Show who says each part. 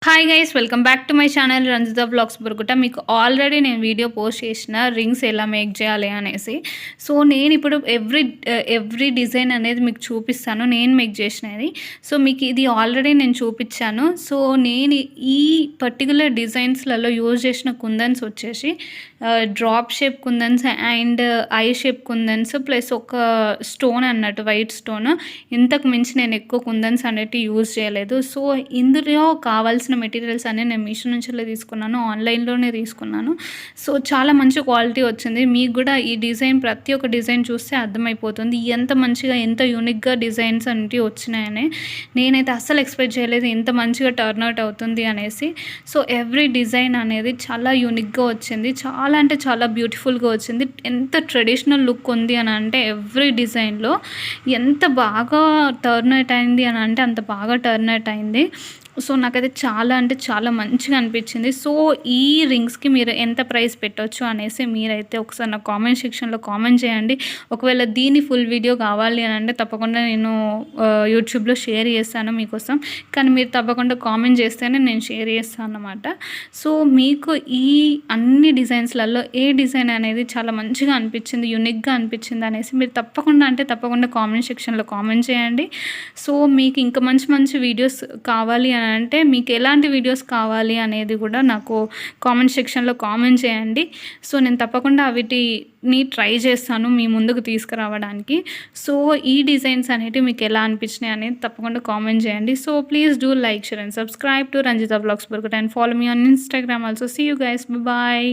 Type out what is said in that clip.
Speaker 1: Hi guys, welcome back to my channel Ranjitha blogs Burguta. మీకు already నేను video post చేసిన rings ఎలా మేక్ చేయాలి అనేసి. సో నేను ఇప్పుడు ఎవ్రీ డిజైన్ అనేది మీకు చూపిస్తాను, నేను మేక్ చేసినది. సో మీకు ఇది ఆల్రెడీ నేను చూపించాను. సో నేను ఈ పర్టికులర్ డిజైన్స్లలో యూజ్ చేసిన కుందన్స్ వచ్చేసి drop shape kundans and I shape kundans plus ఒక స్టోన్ అన్నట్టు, వైట్ స్టోన్. ఇంతకు మించి నేను ఎక్కువ కుందన్స్ అనేవి యూజ్ చేయలేదు. సో ఇందులో కావాల్సిన మెటీరియల్స్ అన్నీ నేను మీషో నుంచి తీసుకున్నాను, ఆన్లైన్లోనే తీసుకున్నాను. సో చాలా మంచి క్వాలిటీ వచ్చింది. మీకు కూడా ఈ డిజైన్, ప్రతి ఒక్క డిజైన్ చూస్తే అర్థమైపోతుంది ఎంత మంచిగా, ఎంత యూనిక్గా డిజైన్స్ అనేవి వచ్చినాయని. నేనైతే అస్సలు ఎక్స్పెక్ట్ చేయలేదు ఇంత మంచిగా టర్న్ అవుట్ అవుతుంది అనేసి. సో ఎవ్రీ డిజైన్ అనేది చాలా యూనిక్గా వచ్చింది, చాలా అంటే చాలా బ్యూటిఫుల్గా వచ్చింది. ఎంత ట్రెడిషనల్ లుక్ ఉంది అని అంటే ఎవ్రీ డిజైన్లో ఎంత బాగా టర్న్ అవుట్ అయింది అని అంటే అంత బాగా టర్న్ అవుట్ అయింది. సో నాకైతే చాలా అంటే చాలా మంచిగా అనిపించింది. సో ఈ రింగ్స్కి మీరు ఎంత ప్రైస్ పెట్టవచ్చు అనేసి మీరైతే ఒకసారి నా కామెంట్ సెక్షన్లో కామెంట్ చేయండి. ఒకవేళ దీని ఫుల్ వీడియో కావాలి అని అంటే తప్పకుండా నేను యూట్యూబ్లో షేర్ చేస్తాను మీకోసం. కానీ మీరు తప్పకుండా కామెంట్ చేస్తేనే నేను షేర్ చేస్తాను అన్నమాట. సో మీకు ఈ అన్ని డిజైన్స్లలో ఏ డిజైన్ అనేది చాలా మంచిగా అనిపించింది, యూనిక్గా అనిపించింది అనేసి మీరు తప్పకుండా కామెంట్ సెక్షన్లో కామెంట్ చేయండి. సో మీకు ఇంకా మంచి మంచి వీడియోస్ కావాలి అంటే మీకు ఎలాంటి వీడియోస్ కావాలి అనేది కూడా నాకు కామెంట్ సెక్షన్లో కామెంట్ చేయండి. సో నేను తప్పకుండా వీటిని ట్రై చేస్తాను మీ ముందుకు తీసుకురావడానికి. సో ఈ డిజైన్స్ అనేటివి మీకు ఎలా అనిపించినాయి అనేది తప్పకుండా కామెంట్ చేయండి. So please do like, share and subscribe to Ranjitha blogs Burguta and follow me on Instagram also. See you guys, bye.